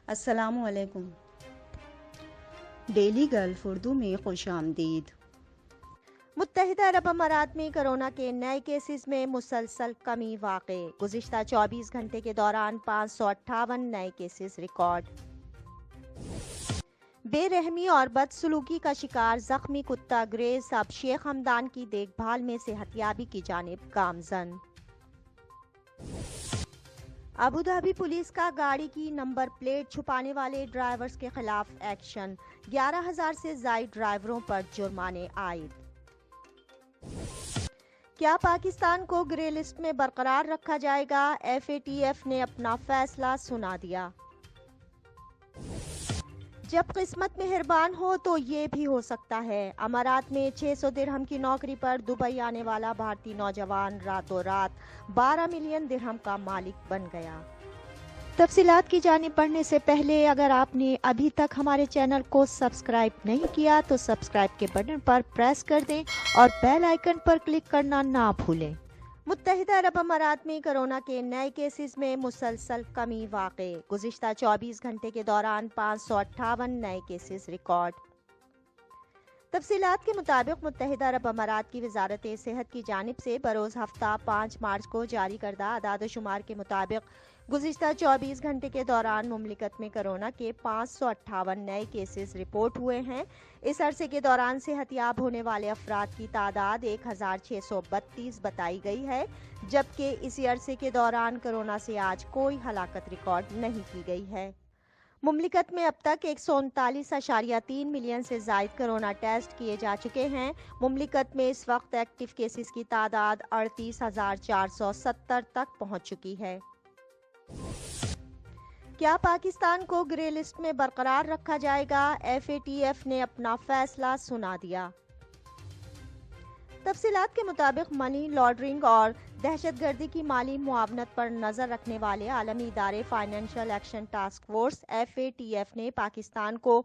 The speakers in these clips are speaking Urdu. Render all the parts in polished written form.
السلام علیکم۔ ڈیلی گلف اردو میں خوش آمدید۔ متحدہ عرب امارات میں کرونا کے نئے کیسز میں مسلسل کمی واقع، گزشتہ 24 گھنٹے کے دوران 558 نئے کیسز ریکارڈ۔ بے رحمی اور بدسلوکی کا شکار زخمی کتا گریز اب شیخ ہمدان کی دیکھ بھال میں صحتیابی کی جانب گامزن۔ ابوظہبی پولیس کا گاڑی کی نمبر پلیٹ چھپانے والے ڈرائیورز کے خلاف ایکشن، 11,000 سے زائد ڈرائیوروں پر جرمانے عائد۔ کیا پاکستان کو گرے لسٹ میں برقرار رکھا جائے گا؟ FATF نے اپنا فیصلہ سنا دیا۔ جب قسمت مہربان ہو تو یہ بھی ہو سکتا ہے، امارات میں 600 درہم کی نوکری پر دبئی آنے والا بھارتی نوجوان راتوں رات 12 ملین درہم کا مالک بن گیا۔ تفصیلات کی جانب بڑھنے سے پہلے اگر آپ نے ابھی تک ہمارے چینل کو سبسکرائب نہیں کیا تو سبسکرائب کے بٹن پر پریس کر دیں اور بیل آئیکن پر کلک کرنا نہ بھولیں۔ متحدہ عرب امارات میں کرونا کے نئے کیسز میں مسلسل کمی واقع، گزشتہ 24 گھنٹے کے دوران 558 نئے کیسز ریکارڈ۔ تفصیلات کے مطابق متحدہ عرب امارات کی وزارت صحت کی جانب سے بروز ہفتہ 5 مارچ کو جاری کردہ اعداد و شمار کے مطابق گزشتہ 24 گھنٹے کے دوران مملکت میں کرونا کے 558 نئے کیسز رپورٹ ہوئے ہیں۔ اس عرصے کے دوران صحت یاب ہونے والے افراد کی تعداد 1,632 بتائی گئی ہے، جبکہ اسی عرصے کے دوران کرونا سے آج کوئی ہلاکت ریکارڈ نہیں کی گئی ہے۔ مملکت میں اب تک 139.3 ملین سے زائد کرونا ٹیسٹ کیے جا چکے ہیں۔ مملکت میں اس وقت ایکٹیو کیسز کی تعداد 38,470 تک پہنچ چکی ہے۔ کیا پاکستان کو گرے لسٹ میں برقرار رکھا جائے گا؟ FATF نے اپنا فیصلہ سنا دیا۔ تفصیلات کے مطابق منی لانڈرنگ اور دہشت گردی کی مالی معاونت پر نظر رکھنے والے عالمی ادارے financial action task force FATF نے پاکستان کو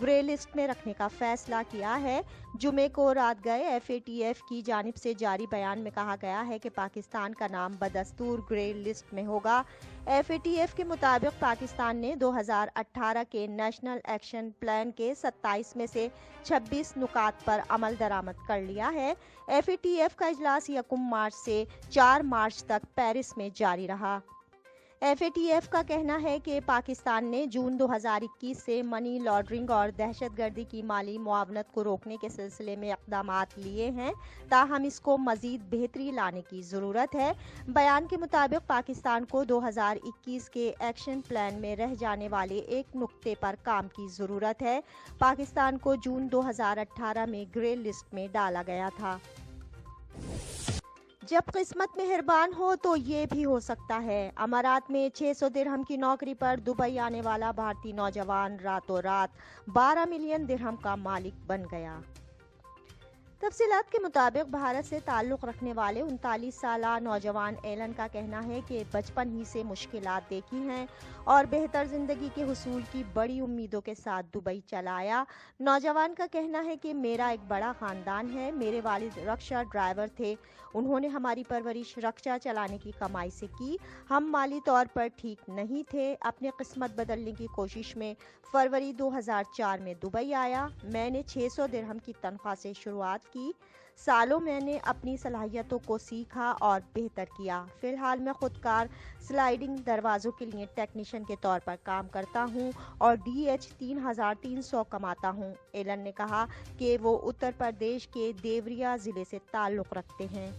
گرے لسٹ میں رکھنے کا فیصلہ کیا ہے۔ جمعے کو رات گئے FATF کی جانب سے جاری بیان میں کہا گیا ہے کہ پاکستان کا نام بدستور گرے لسٹ میں ہوگا۔ FATF کے مطابق پاکستان نے 2018 کے نیشنل ایکشن پلان کے 27 میں سے 26 نکات پر عمل درآمد کر لیا ہے۔ FATF کا اجلاس 1 مارچ سے 4 مارچ تک پیرس میں جاری رہا۔ FATF کا کہنا ہے کہ پاکستان نے جون 2021 سے منی لانڈرنگ اور دہشت گردی کی مالی معاونت کو روکنے کے سلسلے میں اقدامات لیے ہیں، تاہم اس کو مزید بہتری لانے کی ضرورت ہے۔ بیان کے مطابق پاکستان کو 2021 کے ایکشن پلان میں رہ جانے والے ایک نکتے پر کام کی ضرورت ہے۔ پاکستان کو جون 2018 میں گرے لسٹ میں ڈالا گیا تھا۔ جب قسمت مہربان ہو تو یہ بھی ہو سکتا ہے، امارات میں 600 درہم کی نوکری پر دبئی آنے والا بھارتی نوجوان راتوں رات 12 ملین درہم کا مالک بن گیا۔ تفصیلات کے مطابق بھارت سے تعلق رکھنے والے 39 سالہ نوجوان ایلن کا کہنا ہے کہ بچپن ہی سے مشکلات دیکھی ہیں اور بہتر زندگی کے حصول کی بڑی امیدوں کے ساتھ دبئی چلا آیا۔ نوجوان کا کہنا ہے کہ میرا ایک بڑا خاندان ہے، میرے والد رکشہ ڈرائیور تھے، انہوں نے ہماری پرورش رکشہ چلانے کی کمائی سے کی، ہم مالی طور پر ٹھیک نہیں تھے۔ اپنی قسمت بدلنے کی کوشش میں فروری 2004 میں دبئی آیا، میں نے 600 درہم کی تنخواہ سے شروعات کی، سالوں میں نے اپنی صلاحیتوں کو سیکھا اور بہتر کیا۔ فی الحال میں خودکار سلائیڈنگ دروازوں کے لیے ٹیکنیشین کے طور پر کام کرتا ہوں اور DH 3,300 کماتا ہوں۔ ایلن نے کہا کہ وہ اتر پردیش کے دیوریا ضلع سے تعلق رکھتے ہیں۔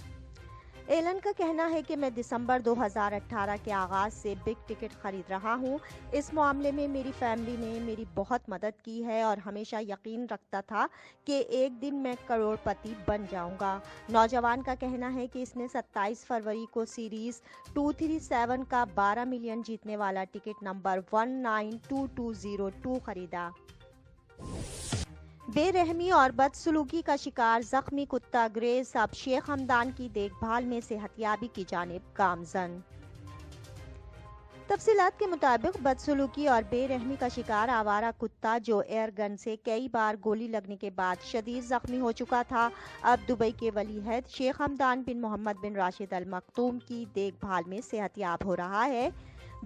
ایلن کا کہنا ہے کہ میں دسمبر 2018 کے آغاز سے بگ ٹکٹ خرید رہا ہوں، اس معاملے میں میری فیملی نے میری بہت مدد کی ہے اور ہمیشہ یقین رکھتا تھا کہ ایک دن میں کروڑ پتی بن جاؤں گا۔ نوجوان کا کہنا ہے کہ اس نے 27 فروری کو سیریز 237 کا 12 ملین جیتنے والا ٹکٹ نمبر 192202 خریدا۔ بے رحمی اور بدسلوکی کا شکار زخمی کتا گریز اب شیخ ہمدان کی دیکھ بھال میں صحتیابی کی جانب گامزن۔ تفصیلات کے مطابق بدسلوکی اور بے رحمی کا شکار آوارہ کتا جو ایئر گن سے کئی بار گولی لگنے کے بعد شدید زخمی ہو چکا تھا، اب دبئی کے ولی عہد شیخ ہمدان بن محمد بن راشد ال مکتوم کی دیکھ بھال میں صحت یاب ہو رہا ہے۔